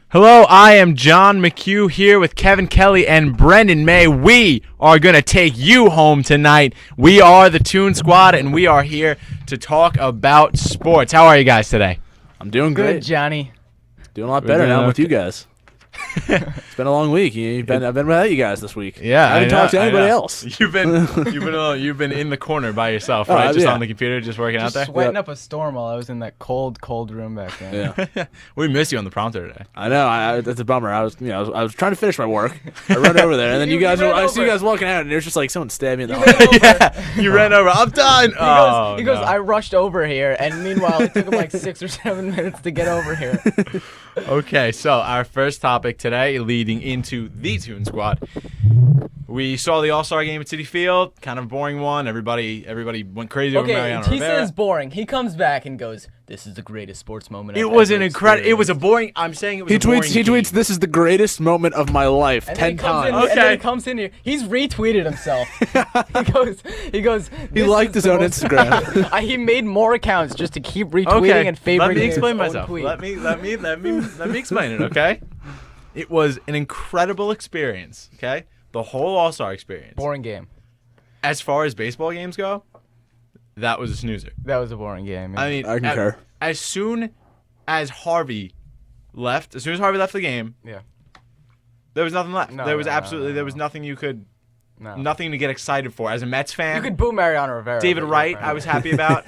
Hello, I am John McHugh here with Kevin Kelly and Brendan May. We are going to take you home tonight. We are the Toon Squad, and we are here to talk about sports. How are you guys today? I'm doing great. Good, Johnny. Doing a lot better now with you guys. It's been a long week. I've been without you guys this week. Yeah, I haven't talked to anybody else. You've been in the corner by yourself, right? Just on the computer, just working out there. Sweating up a storm while I was in that cold room back then. Yeah, we missed you on the prompter today. I know. That's a bummer. I was trying to finish my work. I ran over there, and then I see you guys walking out, and there's just like someone stabbed me in the heart. Yeah, you ran over. I'm done. He goes. I rushed over here, and meanwhile, it took him like 6 or 7 minutes to get over here. Okay, so our first topic today, leading into the Toon Squad. We saw the All-Star game at Citi Field, kind of boring one. Everybody went crazy over Mariano Rivera. He says boring. He comes back and goes, "This is the greatest sports moment." It was an incredible. It was a boring. I'm saying it was. He tweets. This is the greatest moment of my life. 10 times. And then he comes in here. He's retweeted himself. He goes. He liked his own Instagram. He made more accounts just to keep retweeting and favoring. Let me explain his myself. Own tweet. Let me explain it. Okay. It was an incredible experience. Okay. The whole All-Star experience. Boring game. As far as baseball games go, that was a snoozer. That was a boring game. Yeah. I mean, I concur. As soon as Harvey left the game, yeah, there was nothing left. No, there was nothing you could, nothing to get excited for. As a Mets fan, you could boo Mariano Rivera. David Wright, I was happy about.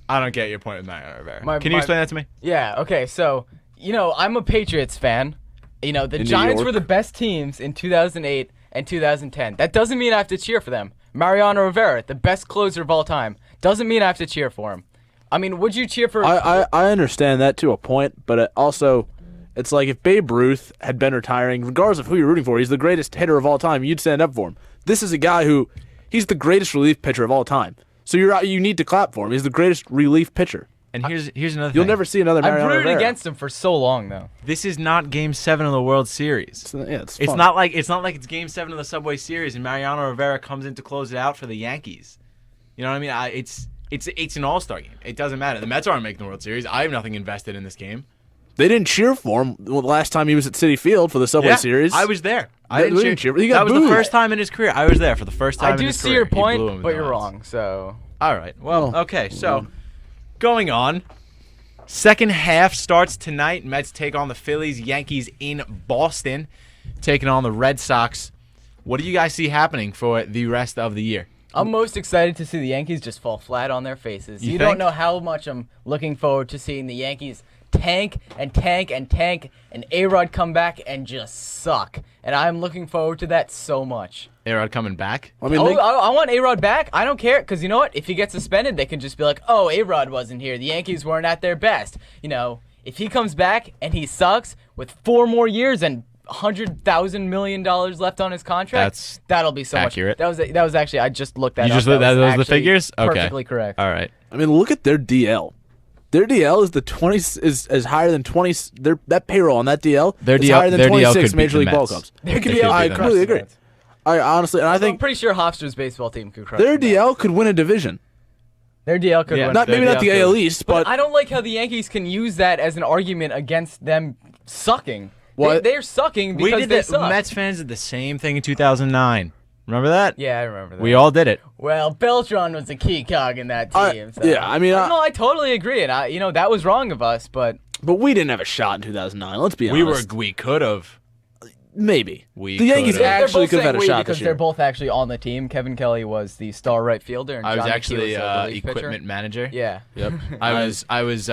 I don't get your point with Mariano Rivera. Can you explain that to me? Yeah. Okay. So I'm a Patriots fan. The Giants were the best teams in 2008 and 2010. That doesn't mean I have to cheer for them. Mariano Rivera, the best closer of all time, doesn't mean I have to cheer for him. I mean, would you cheer for... I understand that to a point, but also, it's like if Babe Ruth had been retiring, regardless of who you're rooting for, he's the greatest hitter of all time, you'd stand up for him. This is a guy he's the greatest relief pitcher of all time. So you need to clap for him. He's the greatest relief pitcher. And here's another thing. You'll never see another Mariano Rivera. I've rooted against him for so long, though. This is not Game 7 of the World Series. It's not like it's Game 7 of the Subway Series and Mariano Rivera comes in to close it out for the Yankees. You know what I mean? It's an All-Star game. It doesn't matter. The Mets aren't making the World Series. I have nothing invested in this game. They didn't cheer for him the last time he was at Citi Field for the Subway Series. I was there. I didn't cheer. That was the first time in his career. I was there for the first time in his career. I do see your point, but you're wrong. So all right. Well, okay. So going on. Second half starts tonight. Mets take on the Phillies. Yankees in Boston, taking on the Red Sox. What do you guys see happening for the rest of the year? I'm most excited to see the Yankees just fall flat on their faces. You don't know how much I'm looking forward to seeing the Yankees tank and A-Rod come back and just suck. And I'm looking forward to that so much. A-Rod coming back? I want A-Rod back. I don't care, because you know what? If he gets suspended, they can just be like, oh, A-Rod wasn't here. The Yankees weren't at their best. If he comes back and he sucks with 4 more years and $100,000 million left on his contract, that'll be so accurate. That was actually, I just looked that up. You just looked at those the figures? Okay. Perfectly correct. All right. I mean, look at their DL. Their DL is higher than 20. That payroll on that DL is higher than 26 Major League Ball Clubs. I completely agree. I'm pretty sure Hofstra's baseball team could crush their DL could win a division. Their DL could win. Maybe not the AL East, but I don't like how the Yankees can use that as an argument against them sucking. They're sucking because they suck. Mets fans did the same thing in 2009. Remember that? Yeah, I remember that. We all did it. Well, Beltran was a key cog in that team. I totally agree, and that was wrong of us, but we didn't have a shot in 2009. Let's be honest. We could have. Maybe. The Yankees actually could have had a shot because this year. They're both actually on the team. Kevin Kelly was the star right fielder, and I was Johnny actually was equipment manager. Yeah. Yep. I was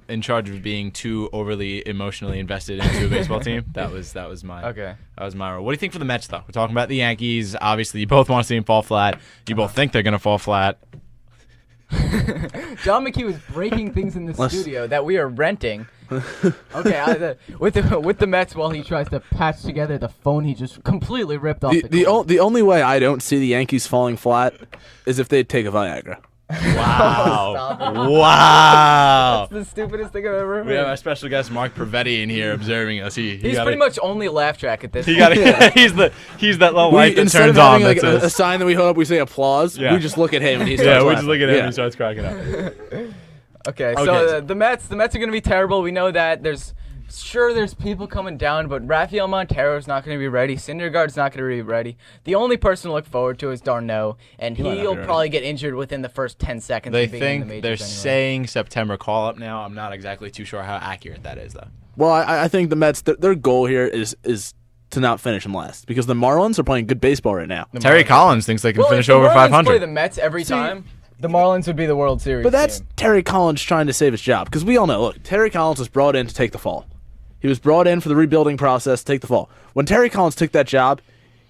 in charge of being too overly emotionally invested into a baseball team. That was my role. What do you think for the Mets though? We're talking about the Yankees. Obviously, you both want to see them fall flat. You both think they're going to fall flat. John McHugh is breaking things in the studio that we are renting. Okay, with the Mets, while he tries to patch together the phone, he just completely ripped off the only way I don't see the Yankees falling flat is if they take a Viagra. Wow. Wow. That's the stupidest thing I've ever heard. We have our special guest Mark Prevetti in here observing us. He's pretty much only laugh track at this point. He's that little light that Instead turns of on having that like says. a sign that we hold up, we say applause. Yeah. We just look at him and he starts Yeah, we laughing. just look at him Yeah. and he starts cracking up. Okay, Okay. so the Mets are going to be terrible. We know that. There's people coming down, but Rafael Montero's not going to be ready. Syndergaard's not going to be ready. The only person to look forward to is Darno, and might not be he'll ready. probably get injured within the first 10 seconds They of being in the think majors they're anyway. saying September call up now. I'm not exactly too sure how accurate that is though. Well, I think the Mets, their goal here is to not finish him last because the Marlins are playing good baseball right now. Terry Collins thinks they can Well, finish if the over Marlins 500. play the Mets every time, the Marlins would be the World Series But that's team. Terry Collins trying to save his job because we all know, look, Terry Collins was brought in to take the fall. He was brought in for the rebuilding process to take the fall. When Terry Collins took that job,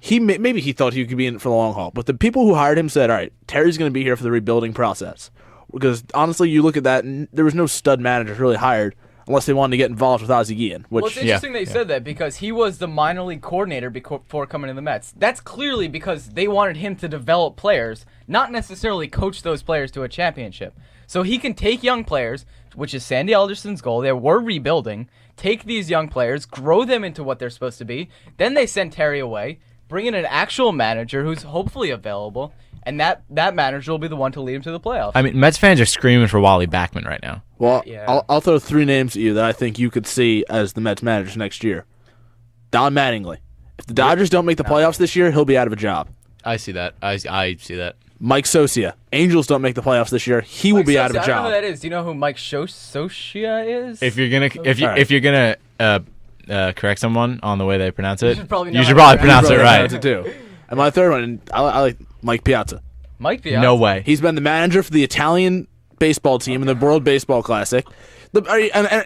maybe he thought he could be in it for the long haul. But the people who hired him said, all right, Terry's going to be here for the rebuilding process. Because honestly, you look at that, and there was no stud managers really hired unless they wanted to get involved with Ozzie Guillen. Which, Well, it's interesting that you said that because he was the minor league coordinator before coming to the Mets. That's clearly because they wanted him to develop players, not necessarily coach those players to a championship. So he can take young players, which is Sandy Alderson's goal. They were rebuilding. Take these young players, grow them into what they're supposed to be. Then they send Terry away, bring in an actual manager who's hopefully available, and that manager will be the one to lead him to the playoffs. I mean, Mets fans are screaming for Wally Backman right now. well, Yeah. I'll throw 3 names at you that I think you could see as the Mets managers next year. Don Mattingly. If the Dodgers don't make the playoffs this year, he'll be out of a job. I see that. I see that. Mike Socia. Angels don't make the playoffs this year. He will be out of a I don't know job. who that is. Do you know who Mike Socia is? If you're gonna correct someone on the way they pronounce it, You should probably know you should how to probably pronounce it Probably right. pronounce it too. And my third one, I like Mike Piazza. Mike Piazza. No way. He's been the manager for the Italian baseball team in the World Baseball Classic. And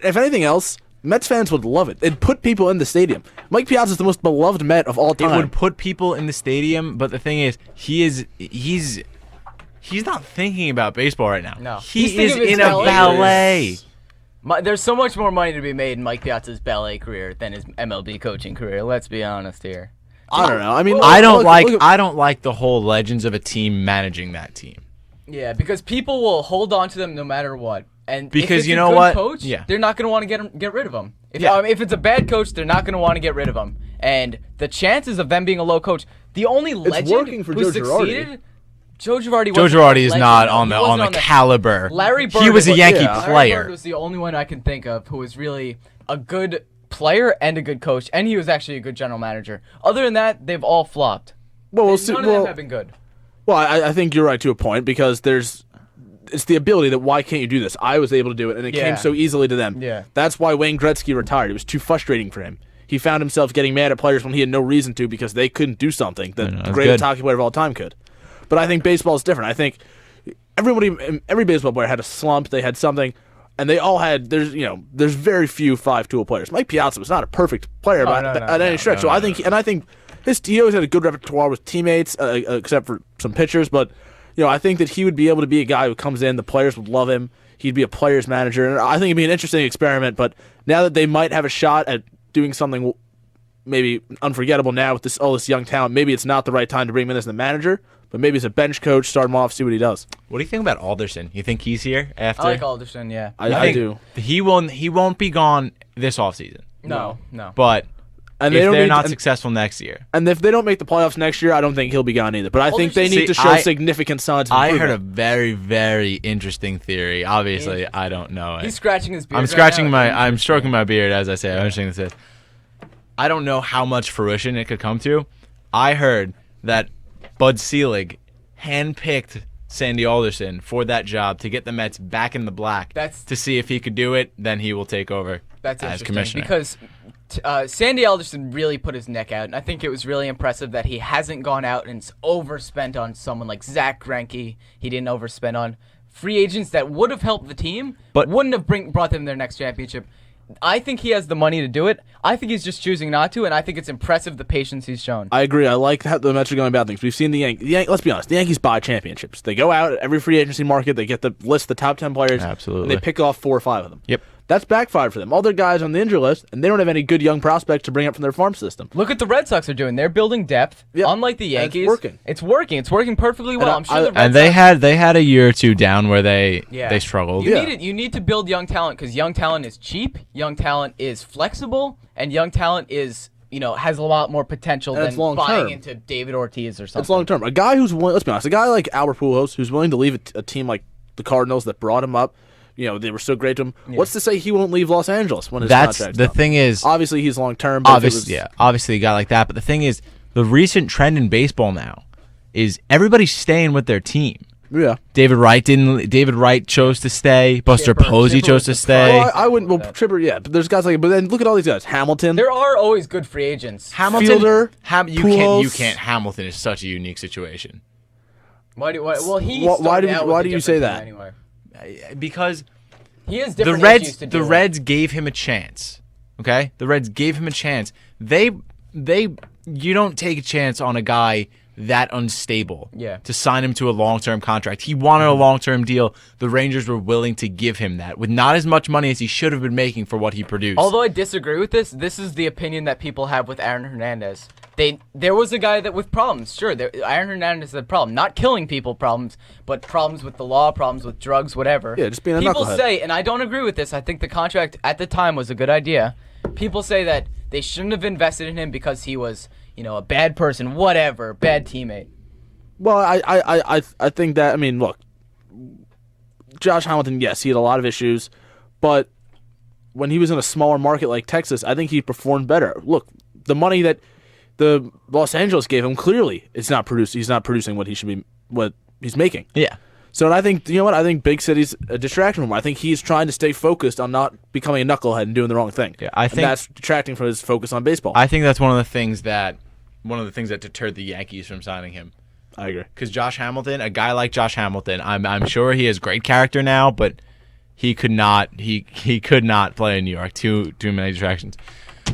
if anything else, Mets fans would love it. It'd put people in the stadium. Mike Piazza is the most beloved Met of all It time. would put people in the stadium, but the thing is, he's not thinking about baseball right now. No. He He's thinking is of his in a ballet. There's so much more money to be made in Mike Piazza's ballet career than his MLB coaching career. Let's be honest here. I don't know. I mean, I don't look at- I don't like the whole legends of a team managing that team. Yeah, because people will hold on to them no matter what. And Because if it's you a know good what? coach, Yeah. they're not going to want to get rid of him. Yeah. If it's a bad coach, they're not going to want to get rid of him. And the chances of them being a low coach, the only legend working for who Joe Girardi. succeeded, Joe Girardi. Joe wasn't Girardi a is legend, not though. on He the wasn't caliber. Larry Bird He was a was- Yankee yeah. Larry player. Bird was the only one I can think of who was really a good player and a good coach, and he was actually a good general manager. Other than that, they've all flopped. Well, we'll None see. of them have been good. Well, I think you're right to a point because it's the ability that why can't you do this? I was able to do it, and it Yeah. came so easily to them. Yeah. That's why Wayne Gretzky retired. It was too frustrating for him. He found himself getting mad at players when he had no reason to because they couldn't do something that the that's greatest good. hockey player of all time could. But I think baseball is different. I think every baseball player had a slump. They had something, and they all had. There's very few 5-tool players. Mike Piazza was not a perfect player at any stretch. So I think he always had a good repertoire with teammates, except for some pitchers. But I think that he would be able to be a guy who comes in. The players would love him. He'd be a player's manager, and I think it'd be an interesting experiment. But now that they might have a shot at doing something maybe unforgettable now with all this young talent, maybe it's not the right time to bring him in as the manager. But maybe as a bench coach, start him off, see what he does. What do you think about Alderson? You think he's here after? I like Alderson, yeah. I think do. He won't be gone this offseason. No. But And if don't they're need- not and- successful next year. And if they don't make the playoffs next year, I don't think he'll be gone either. But I think they need to show significant signs of I improvement. heard a very, very interesting theory. Obviously, I don't know it. He's scratching his beard. I'm stroking my beard as I say. I'm interesting to say. I don't know how much fruition it could come to. I heard that Bud Selig handpicked Sandy Alderson for that job to get the Mets back in the black. To see if he could do it, then he will take over That's as interesting commissioner. because Sandy Alderson really put his neck out, and I think it was really impressive that he hasn't gone out and overspent on someone like Zach Greinke. He didn't overspend on free agents that would have helped the team, But- wouldn't have brought them their next championship. I think he has the money to do it. I think he's just choosing not to, and I think it's impressive the patience he's shown. I agree. I like how the Mets are going about things. We've seen the Yankees. Let's be honest. The Yankees buy championships. They go out at every free agency market. They get the list, the top 10 players. Absolutely. And they pick off 4 or 5 of them. Yep. That's backfired for them. All their guys on the injury list, and they don't have any good young prospects to bring up from their farm system. Look at the Red Sox are doing. They're building depth. Yep. Unlike the Yankees, it's working. It's working. It's working perfectly well. I'm sure the Red And Sox, they had a year or two down where they struggled. You need to build young talent because young talent is cheap, young talent is flexible, and young talent is has a lot more potential And than it's long buying term. into David Ortiz or something. It's long term. A guy who's willing, let's be honest, a guy like Albert Pujols who's willing to leave a team like the Cardinals that brought him up. They were so great to him. Yeah. What's to say he won't leave Los Angeles when his contract's the up? thing is, obviously he's long term. Obviously a guy like that. But the thing is, the recent trend in baseball now is everybody's staying with their team. Yeah. David Wright chose to stay. Buster Posey chose to stay. Well, I wouldn't. Well, Chipper, yeah. But there's guys like. But then look at all these guys. Hamilton. There are always good free agents. Hamilton. Fielder. You can't. Hamilton is such a unique situation. Why do you say that? Anyway. Because he has different issues to deal the with. Reds gave him a chance. Okay, the Reds gave him a chance. You don't take a chance on a guy that unstable. Yeah. To sign him to a long-term contract. He wanted a long-term deal. The Rangers were willing to give him that with not as much money as he should have been making for what he produced. Although I disagree with this is the opinion that people have with Aaron Hernandez. There was a guy that with problems. Sure, Aaron Hernandez had a problem. Not killing people problems, but problems with the law, problems with drugs, whatever. Yeah, just being a People knucklehead. say, and I don't agree with this, I think the contract at the time was a good idea. People say that they shouldn't have invested in him because he was, a bad person, whatever, bad teammate. Well, I think that, look, Josh Hamilton, yes, he had a lot of issues, but when he was in a smaller market like Texas, I think he performed better. Look, the money that the Los Angeles gave him, clearly he's not producing what he's making. Yeah. So I think, I think big city's a distraction from him. I think he's trying to stay focused on not becoming a knucklehead and doing the wrong thing. Yeah, and that's detracting from his focus on baseball. I think that's one of the things that deterred the Yankees from signing him. I agree. Because Josh Hamilton, a guy like Josh Hamilton, I'm sure he has great character now, but he could not play in New York. Too many distractions.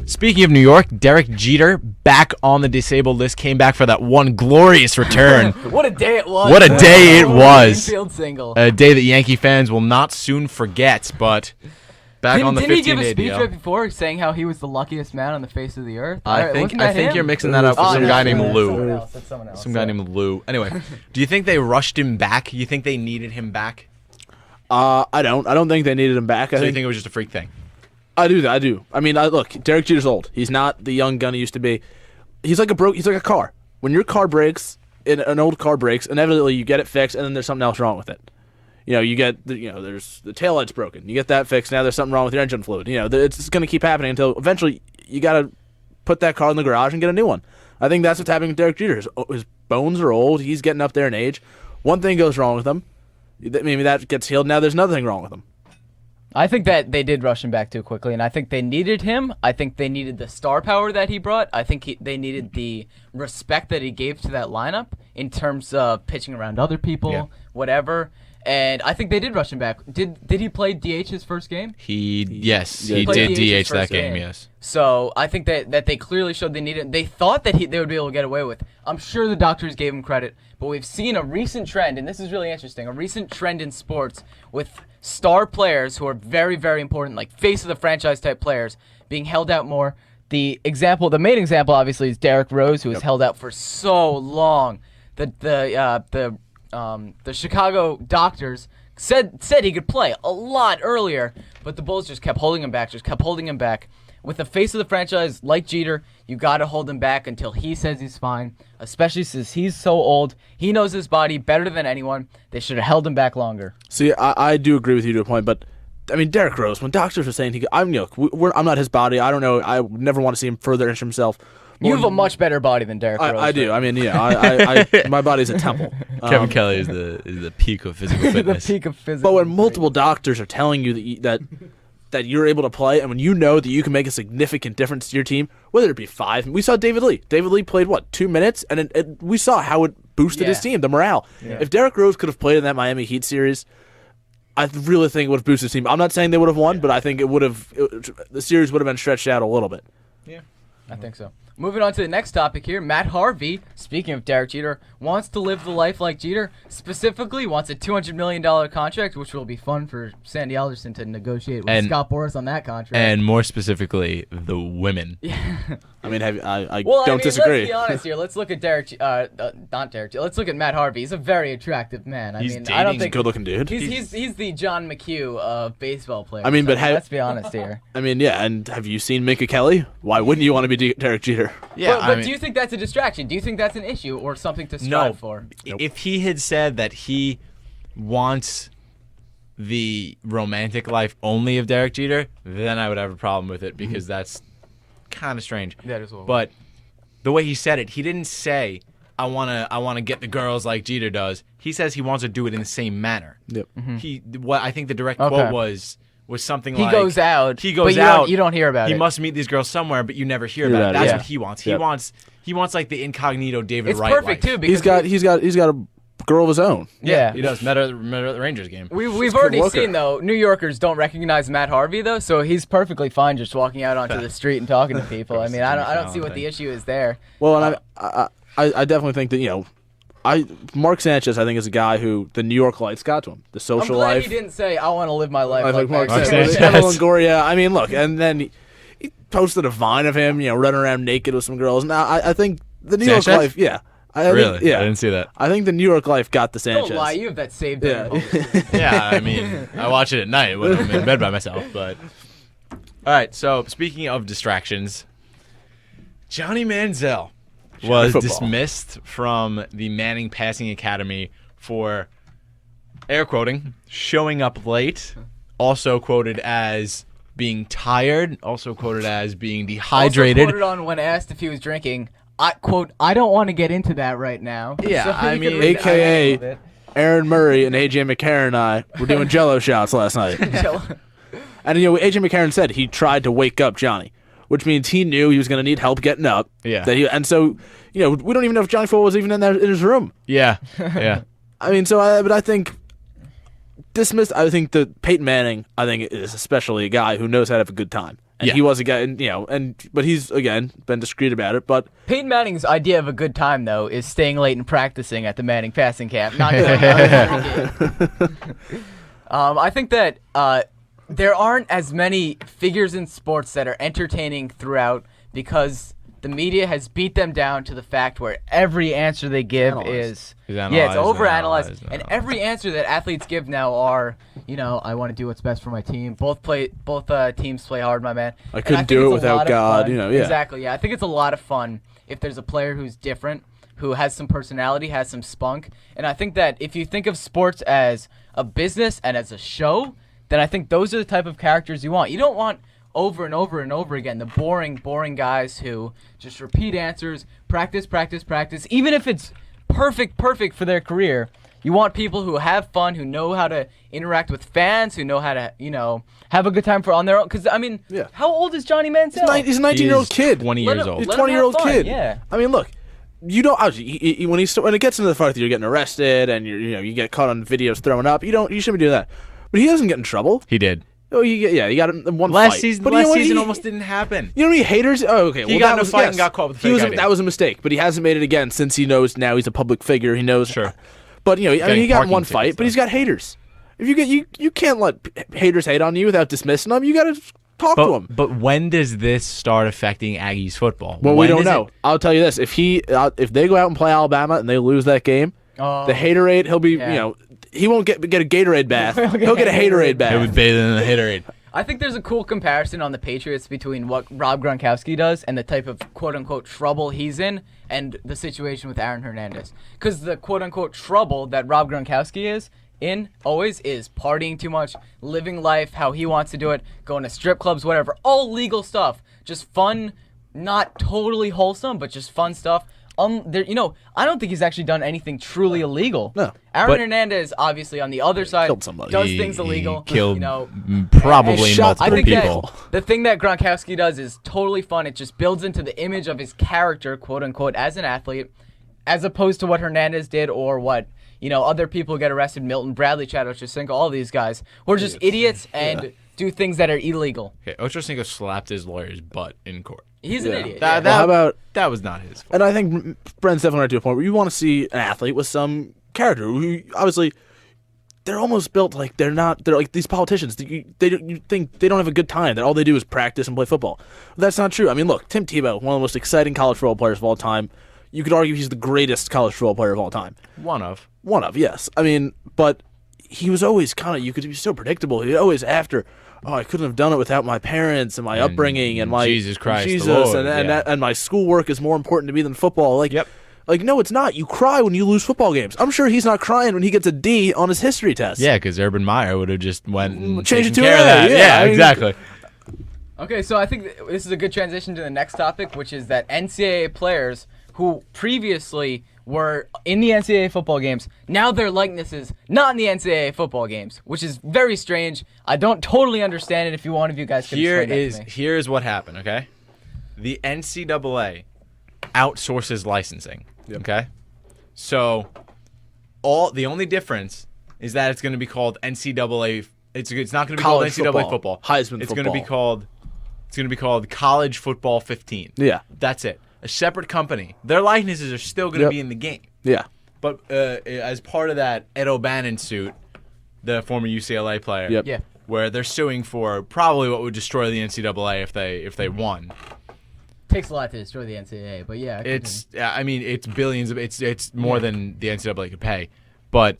Speaking of New York, Derek Jeter back on the disabled list, came back for that one glorious return. What a day it was. What a day it was. Infield single. A day that Yankee fans will not soon forget, but back on the 15-day Didn't he give a speech deal. right before saying how he was the luckiest man on the face of the earth? I think you're mixing that up with some guy named Lou. Some guy named Lou. Anyway, do you think they rushed him back? You think they needed him back? I don't. I don't think they needed him back. You think it was just a freak thing? I do. Look, Derek Jeter's old. He's not the young gun he used to be. He's like a car. When your car breaks, an old car breaks, inevitably you get it fixed, and then there's something else wrong with it. There's the taillight's broken. You get that fixed. Now there's something wrong with your engine fluid. It's going to keep happening until eventually you got to put that car in the garage and get a new one. I think that's what's happening with Derek Jeter. His bones are old. He's getting up there in age. One thing goes wrong with him. Maybe that gets healed. Now there's another thing wrong with him. I think that they did rush him back too quickly, and I think they needed him. I think they needed the star power that he brought. I think they needed the respect that he gave to that lineup in terms of pitching around other people, whatever. And I think they did rush him back. Did he play DH his first game? He played did DH DH that game, yes. So I think that they clearly showed they needed. They thought that they would be able to get away with. I'm sure the doctors gave him credit, but we've seen a recent trend, and this is really interesting. A recent trend in sports with star players who are very, very important, like face of the franchise type players, being held out more. The main example, obviously, is Derrick Rose, who was held out for so long. The Chicago doctors said he could play a lot earlier, but the Bulls just kept holding him back. With the face of the franchise like Jeter, you got to hold him back until he says he's fine, especially since he's so old. He knows his body better than anyone. They should have held him back longer. See, I do agree with you to a point, but Derrick Rose, when doctors are saying I'm not his body. I don't know. I never want to see him further injure himself. You have a much better body than Derrick Rose. I do. My body's a temple. Kevin Kelly is the peak of physical fitness. The peak of physical. But when multiple doctors are telling you that you're able to play, and when you know that you can make a significant difference to your team, whether it be 5. We saw David Lee. David Lee played, 2 minutes? And we saw how it boosted his team, the morale. Yeah. If Derrick Rose could have played in that Miami Heat series, I really think it would have boosted his team. I'm not saying they would have won, but I think the series would have been stretched out a little bit. Yeah. I think so. Moving on to the next topic here, Matt Harvey, speaking of Derek Jeter, wants to live the life like Jeter, specifically wants a $200 million contract, which will be fun for Sandy Alderson to negotiate with Scott Boras on that contract. And more specifically, the women. I mean, I Well, don't disagree. Let's be honest here. Let's look at not Derek. Let's look at Matt Harvey. He's a very attractive man. I don't think He's a good-looking dude. he's the John McHugh of baseball players. I mean, but let's be honest here. I mean, yeah, and have you seen Minka Kelly? Why wouldn't you want to be Derek Jeter? Yeah, but do you think that's a distraction? Do you think that's an issue or something to strive for? If he had said that he wants the romantic life only of Derek Jeter, then I would have a problem with it because that's kind of strange. That is well. But the way he said it, he didn't say I wanna get the girls like Jeter does. He says he wants to do it in the same manner. Yep. What I think the direct quote was something he like goes out. He goes but out. You don't hear about it. He must meet these girls somewhere, but you never hear about it. That's what he wants. Yep. He wants like the incognito David it's Wright perfect life. too because He's got a girl of his own. Yeah. He does. Met at the Rangers game. We've already seen though New Yorkers don't recognize Matt Harvey though, so he's perfectly fine just walking out onto the street and talking to people. I mean, I don't see what the issue is there. Well, and I definitely think that Mark Sanchez, I think, is a guy who the New York lights got to him. The social I'm glad life. he didn't say, I want to live my life like Mark Mark Sanchez. Sanchez. Evelyn Goria. I mean, look, and then he posted a vine of him, running around naked with some girls. Now, I think the New York life, Really? Think, yeah. I didn't see that. I think the New York life got the Sanchez. Don't lie, you have that saved. Yeah, I mean, I watch it at night when I'm in bed by myself. But all right. So speaking of distractions, Johnny Manziel was dismissed from the Manning Passing Academy for air quoting showing up late. Also quoted as being tired. Also quoted as being dehydrated. Also quoted on when asked if he was drinking. I don't want to get into that right now. Yeah, So I mean, AKA Aaron Murray and AJ McCarron and I were doing Jello shots last night. And AJ McCarron said he tried to wake up Johnny, which means he knew he was going to need help getting up. Yeah. And so we don't even know if Johnny Football was even in his room. Yeah. Yeah. I mean, but I think dismissed. I think that Peyton Manning, I think, is especially a guy who knows how to have a good time. And he was a guy, but he's again been discreet about it. But Peyton Manning's idea of a good time, though, is staying late and practicing at the Manning passing camp. Not I think that there aren't as many figures in sports that are entertaining throughout because the media has beat them down to the fact where every answer they give is it's overanalyzed, and every answer that athletes give now are, I want to do what's best for my team. Both teams play hard, my man. I couldn't do it without God. Exactly. Yeah, I think it's a lot of fun if there's a player who's different, who has some personality, has some spunk, and I think that if you think of sports as a business and as a show, then I think those are the type of characters you want. You don't want over and over and over again the boring guys who just repeat answers, practice, even if it's perfect for their career. You want people who have fun, who know how to interact with fans, who know how to, have a good time on their own. Because, I mean, how old is Johnny Manziel? He's a 19-year-old kid. 20 years old. He's a 20-year-old kid. Yeah. I mean, look, you don't when it gets into the fact that you're getting arrested and you get caught on videos throwing up, you shouldn't be doing that. But he doesn't get in trouble. He did. Oh, he got in one last fight. Season, but last season almost didn't happen. You know how many haters? Oh, okay. He got in a fight and got caught with a fake ID. That was a mistake, but he hasn't made it again since he knows now he's a public figure. He knows. Sure. But he got in one fight, but he's got haters. If you can't let haters hate on you without dismissing them. You got to talk to them. But when does this start affecting Aggies football? Well, we don't know. I'll tell you this: if they go out and play Alabama and they lose that game, the haterade, he'll be he won't get a Gatorade bath. He'll get a haterade bath. He'll be bathing in the haterade. I think there's a cool comparison on the Patriots between what Rob Gronkowski does and the type of quote-unquote trouble he's in and the situation with Aaron Hernandez. Because the quote-unquote trouble that Rob Gronkowski is in always is partying too much, living life how he wants to do it, going to strip clubs, whatever. All legal stuff. Just fun, not totally wholesome, but just fun stuff. I don't think he's actually done anything truly illegal. No. Aaron Hernandez, obviously, on the other side, killed somebody. does things illegal. He killed probably multiple I think people. The thing that Gronkowski does is totally fun. It just builds into the image of his character, quote unquote, as an athlete, as opposed to what Hernandez did or what other people get arrested. Milton Bradley, Chad Ochocinco, all these guys who are just idiots and do things that are illegal. Okay, Ocho Cinco slapped his lawyer's butt in court. He's an idiot. That, Well, how about? that was not his fault. And I think Brent's definitely right to a point where you want to see an athlete with some character. Who obviously, they're almost built like they're not. They're like these politicians. You think they don't have a good time. That all they do is practice and play football. That's not true. I mean, look, Tim Tebow, one of the most exciting college football players of all time. You could argue he's the greatest college football player of all time. One of, Yes. I mean, but he was always kind of. You could be so predictable. He always after. Oh, I couldn't have done it without my parents and my upbringing and my Jesus Christ, Jesus, the Lord, and my schoolwork is more important to me than football. Like, Yep. like no, it's not. You cry when you lose football games. I'm sure he's not crying when he gets a D on his history test. yeah, because Urban Meyer would have just went and Changed taken it to care of an A, that. yeah, I mean, exactly. Okay, so I think this is a good transition to the next topic, which is that NCAA players who previously were in the NCAA football games, now their likeness is not in the NCAA football games, which is very strange. I don't totally understand it. If you one of you guys could explain that to me. Here's what happened. Okay, the NCAA outsources licensing. Okay, so the only difference is that it's going to be called NCAA. It's not going to be College called NCAA football. football. Heisman It's going to be football. called College Football 15. Yeah. That's it. A separate company. Their likenesses are still going to Yep. be in the game. Yeah. But as part of that Ed O'Bannon suit, the former UCLA player, Yep. Yeah. where they're suing for probably what would destroy the NCAA if they won. Takes a lot to destroy the NCAA, but yeah. It's billions of it's more than the NCAA could pay. But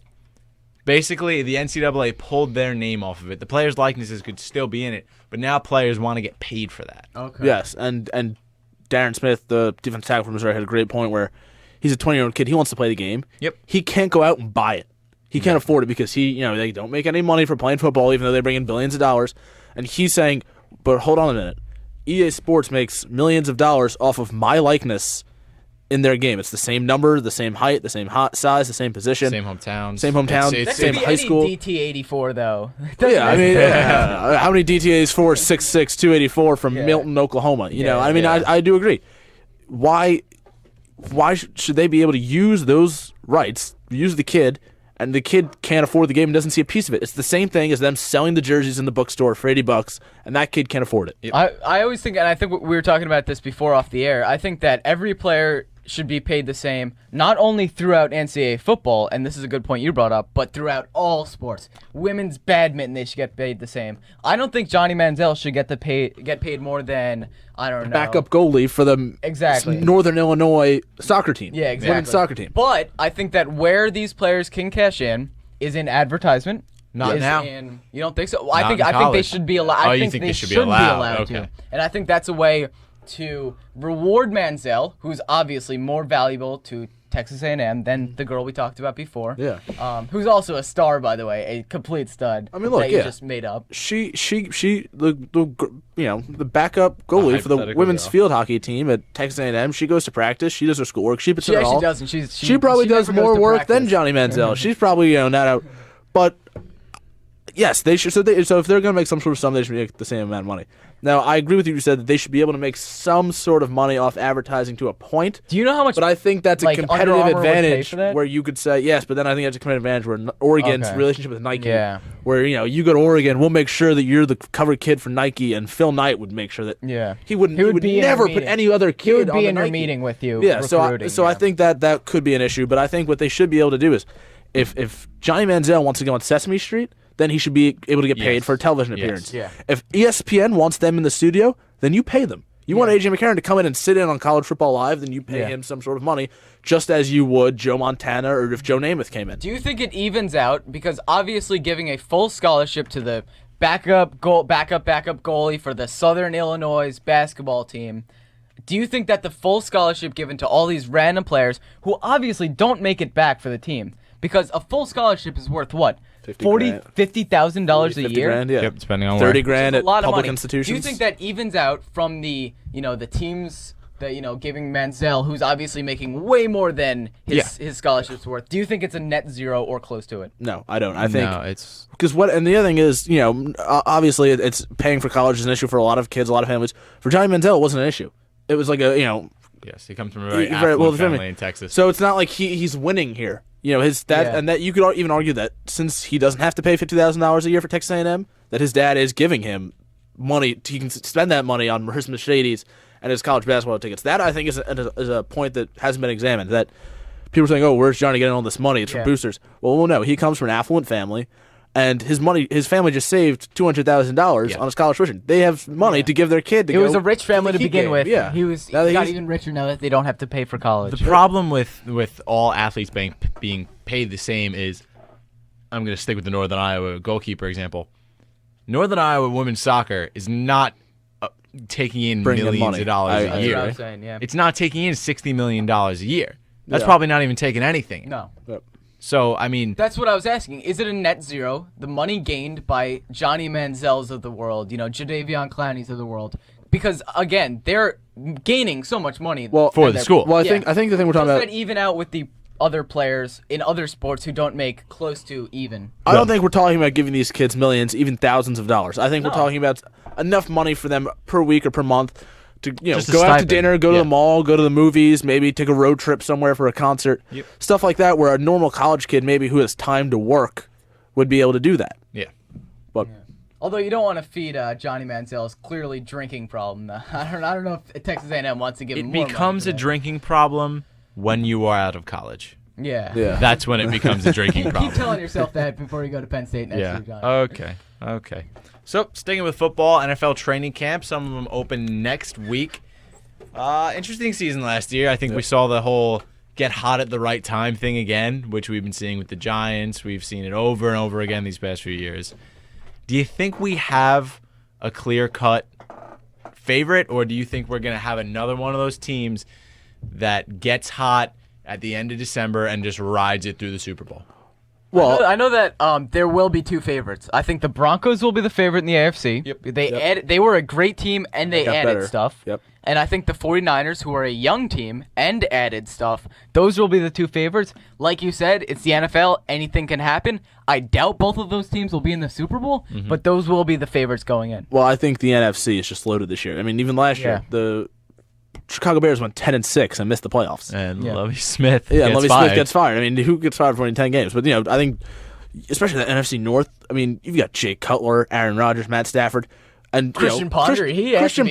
basically the NCAA pulled their name off of it. The players' likenesses could still be in it, but now players want to get paid for that. Okay. Yes, and Darren Smith, the defensive tackle from Missouri, had a great point where he's a 20-year-old kid. He wants to play the game. Yep. He can't go out and buy it. He can't afford it because they don't make any money for playing football, even though they bring in billions of dollars. And he's saying, but hold on a minute. EA Sports makes millions of dollars off of my likeness in their game. It's the same number, the same height, the same size, the same position. Same hometown. That Same could be high school. any DT84 though. Yeah, I mean, how many DTAs for 6'6", 284 from Milton, Oklahoma? You know, I mean, I do agree. Why should they be able to use those rights, use the kid, and the kid can't afford the game and doesn't see a piece of it? It's the same thing as them selling the jerseys in the bookstore for $80, and that kid can't afford it. I always think, and I think we were talking about this before off the air, I think that every player should be paid the same, not only throughout NCAA football, and this is a good point you brought up, but throughout all sports. Women's badminton, they should get paid the same. I don't think Johnny Manziel should get paid more than, I don't know. Backup goalie for the Northern Illinois soccer team. Yeah, exactly. Women's soccer team. But I think that where these players can cash in is in advertisement. Not now. You don't think so? Not I think in they college. should be allowed. Oh, I you think think they they should be should allowed. to. Okay. And I think that's a way to reward Manziel, who's obviously more valuable to Texas A&M than the girl we talked about before. Yeah. Who's also a star, by the way, a complete stud. I mean, look, that you just made up. She the backup goalie for the hypothetical women's girl. field hockey team at Texas A&M. She goes to practice. She does her schoolwork. She puts She in it actually all. doesn't. She probably does never goes more to work than practice. Johnny Manziel. She's probably not out. But yes, they should. So if they're going to make some sort of sum, they should make the same amount of money. Now, I agree with you. You said that they should be able to make some sort of money off advertising to a point. Do you know how much? But I think that's a like, Under competitive Armour would pay advantage for that? where you could say yes, but then I think that's a competitive advantage where Oregon's Okay. relationship with Nike, Yeah. where you go to Oregon, we'll make sure that you're the cover kid for Nike, and Phil Knight would make sure that he would be in never your put meeting. any other kid He would on be the in your Nike. meeting with you. Yeah, recruiting, so I think that could be an issue, but I think what they should be able to do is if Johnny Manziel wants to go on Sesame Street, then he should be able to get paid Yes. for a television Yes. appearance. Yeah. If ESPN wants them in the studio, then you pay them. You want AJ McCarron to come in and sit in on College Football Live, then you pay him some sort of money, just as you would Joe Montana or if Joe Namath came in. Do you think it evens out? Because obviously giving a full scholarship to the backup goalie for the Southern Illinois basketball team, do you think that the full scholarship given to all these random players who obviously don't make it back for the team, because a full scholarship is worth what? $50,000 a year? $50,000, yeah. Yep, depending on 30 where. grand A at lot of public money. institutions. Do you think that evens out from the teams that giving Manziel, who's obviously making way more than his scholarship's worth? Do you think it's a net zero or close to it? No, I don't. I think No, it's because and the other thing is, obviously it's paying for college is an issue for a lot of kids, a lot of families. For Johnny Manziel, it wasn't an issue. It was like yes. He comes from a very Very- affluent well, the family family. in Texas. so it's not like he's winning here. And that you could even argue that since he doesn't have to pay $50,000 a year for Texas A&M, that his dad is giving him money. He can spend that money on his Mercedes and his college basketball tickets. That, I think, is a point that hasn't been examined. That people are saying, oh, where's Johnny getting all this money? It's from boosters. Well, no, he comes from an affluent family, and his family just saved $200,000 on his college tuition. They have money to give their kid to It go was a rich family to begin with. Yeah. He got even richer now that they don't have to pay for college. The problem with all athletes being paid the same is, I'm going to stick with the Northern Iowa goalkeeper example. Northern Iowa women's soccer is not taking in millions of dollars a year. That's what I'm saying, yeah. It's not taking in $60 million a year. That's probably not even taking anything. No. Yep. So, I mean... That's what I was asking. Is it a net zero? The money gained by Johnny Manziel's of the world, Jadeveon Clowney's of the world. Because, again, they're gaining so much money for the school. Well, I think the thing we're talking about... Does that even out with the other players in other sports who don't make close to even? I don't think we're talking about giving these kids millions, even thousands of dollars. I think we're talking about enough money for them per week or per month to go out to dinner, go to the mall, go to the movies, maybe take a road trip somewhere for a concert, stuff like that. Where a normal college kid, maybe who has time to work, would be able to do that. Yeah, but although you don't want to feed Johnny Manziel's clearly drinking problem. I don't know if Texas A&M wants to give him more money. It becomes a drinking problem when you are out of college. Yeah. That's when it becomes a drinking problem. Keep telling yourself that before you go to Penn State next year, Johnny. Okay. So, sticking with football, NFL training camp. Some of them open next week. Interesting season last year. I think we saw the whole get hot at the right time thing again, which we've been seeing with the Giants. We've seen it over and over again these past few years. Do you think we have a clear-cut favorite, or do you think we're going to have another one of those teams that gets hot at the end of December and just rides it through the Super Bowl? Well, I know that there will be two favorites. I think the Broncos will be the favorite in the AFC. Yep. They were a great team, and they added better. stuff. Yep. And I think the 49ers, who are a young team and added stuff, those will be the two favorites. Like you said, it's the NFL. Anything can happen. I doubt both of those teams will be in the Super Bowl, but those will be the favorites going in. Well, I think the NFC is just loaded this year. I mean, even last year, the Chicago Bears went 10-6 and missed the playoffs. And Lovie Smith Smith gets fired. I mean, who gets fired for winning 10 games? But, I think, especially the NFC North, I mean, you've got Jay Cutler, Aaron Rodgers, Matt Stafford, and Christian Ponder. Christian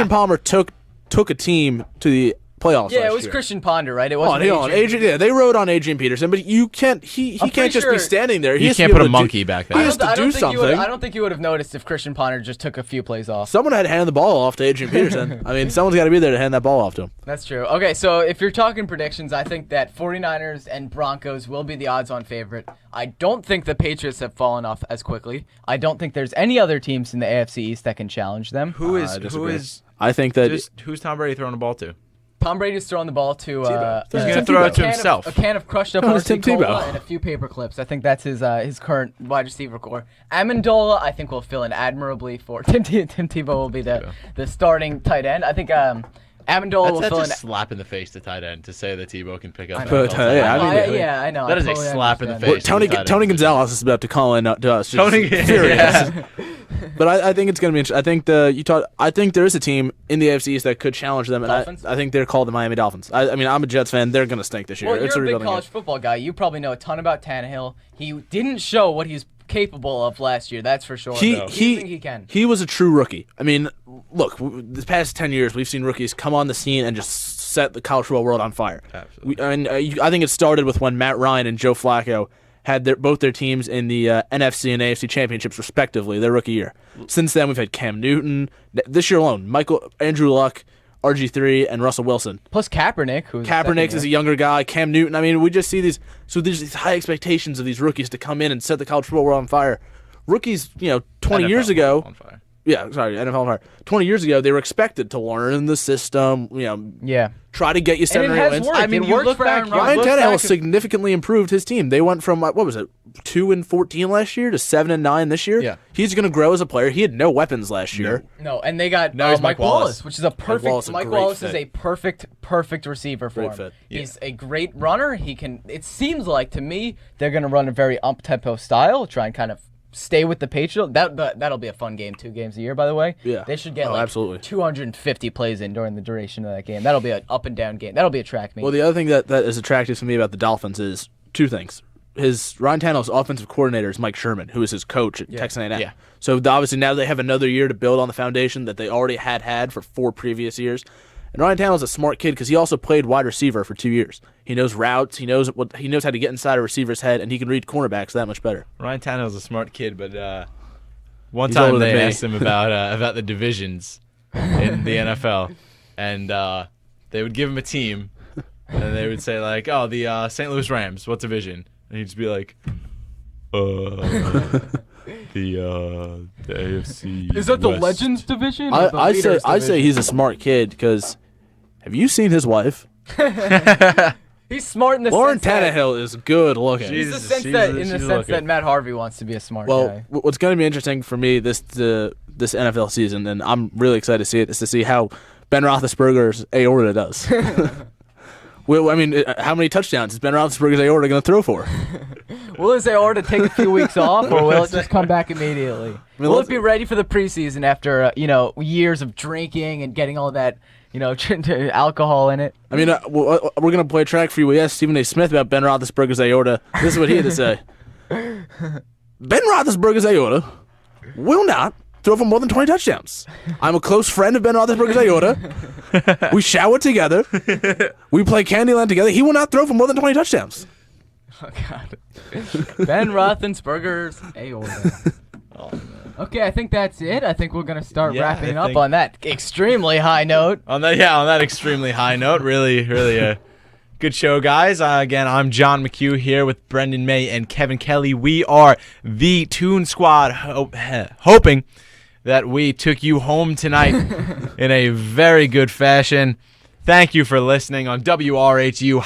Palmer took a team to the playoffs. Yeah, last it was year. Christian Ponder, right? It wasn't Adrian. They rode on Adrian Peterson, but you can't. He can't just be standing there. You can't put a monkey back there. He has to do something. I don't think you would have noticed if Christian Ponder just took a few plays off. Someone had to hand the ball off to Adrian Peterson. I mean, someone's got to be there to hand that ball off to him. That's true. Okay, so if you're talking predictions, I think that 49ers and Broncos will be the odds-on favorite. I don't think the Patriots have fallen off as quickly. I don't think there's any other teams in the AFC East that can challenge them. Who is? I think that who's Tom Brady throwing the ball to? Tom Brady's throwing the ball to he's going to throw it to himself. A can of crushed up Tim Cola Tebow. and a few paper clips. I think that's his current wide receiver core. Amendola, I think, will fill in admirably for Tim Tebow will be the starting tight end. I think Amendola will That's fill in. just slap in the face to tight end to say that Tebow can pick up. I know. That is totally a slap in the understand face. Tony Gonzalez is about to call in to us. Furious. But I think it's going to be interesting. I think there is a team in the AFC East that could challenge them, and I think they're called the Miami Dolphins. I mean, I'm a Jets fan. They're going to stink this year. Well, you're a big college football guy. You probably know a ton about Tannehill. He didn't show what he's capable of last year. That's for sure. He can. He was a true rookie. I mean, look, this past 10 years, we've seen rookies come on the scene and just set the college football world on fire. Absolutely. I think it started with when Matt Ryan and Joe Flacco had both their teams in the NFC and AFC championships, respectively, their rookie year. Since then, we've had Cam Newton. This year alone, Andrew Luck, RG3, and Russell Wilson. Plus Kaepernick. Kaepernick is a younger guy. Cam Newton. I mean, we just see these. So there's these high expectations of these rookies to come in and set the college football world on fire. Rookies, 20 NFL years ago. On fire. Yeah, sorry, NFL on fire. 20 years ago, they were expected to learn the system. Try to get you 7 or 8 wins. Worked. I mean, you look back. Ryan Tannehill significantly improved his team. They went from 2-14 last year to 7-9 this year. Yeah, he's going to grow as a player. He had no weapons last year. No, and they got Mike Wallace, which is a perfect. Mike Wallace is a perfect receiver for him. Fit. He's a great runner. He can. It seems like to me they're going to run a very up-tempo style, try and kind of stay with the Patriots. That'll be a fun game. 2 games a year, by the way. Yeah, they should get absolutely 250 plays in during the duration of that game. That'll be an up and down game. That'll be a track meet. Well, the other thing that is attractive to me about the Dolphins is 2 things. Ryan Tannehill's offensive coordinator is Mike Sherman, who is his coach at Texas A&M. Yeah. So obviously now they have another year to build on the foundation that they already had for 4 previous years. And Ryan Tannehill's a smart kid because he also played wide receiver for 2 years. He knows routes. He knows how to get inside a receiver's head, and he can read cornerbacks that much better. Ryan Tannehill's a smart kid, but one He's time older than they me. asked him about the divisions in the NFL, and they would give him a team, and they would say like, "Oh, the St. Louis Rams, what division?" And he'd just be like, the AFC. Is that the West." Legends division? or the I Leaders say division? he's a smart kid because have you seen his wife? He's smart in the Lauren sense that Tannehill is good looking. he's the Jesus, sense she's that a- in the she's sense looking. that Matt Harvey wants to be a smart Well, guy. what's going to be interesting for me this NFL season, and I'm really excited to see it, is to see how Ben Roethlisberger's aorta does. Well, I mean, how many touchdowns is Ben Roethlisberger's aorta going to throw for? Will his aorta take a few weeks off, or will it just come back immediately? Will let's- it be ready for the preseason after years of drinking and getting all that alcohol in it? I mean, we're going to play a track for you. We asked Stephen A. Smith about Ben Roethlisberger's aorta. This is what he had to say. Ben Roethlisberger's aorta will not throw for more than 20 touchdowns. I'm a close friend of Ben Roethlisberger's aorta. We shower together. We play Candyland together. He will not throw for more than 20 touchdowns. Oh God. Ben Roethlisberger's aorta. Okay, I think that's it. I think we're gonna start Yeah, wrapping I up think- on that extremely high note. On that extremely high note, really a good show, guys. Again, I'm John McHugh here with Brendan May and Kevin Kelly. We are the Toon Squad, hoping that we took you home tonight in a very good fashion. Thank you for listening on WRHU.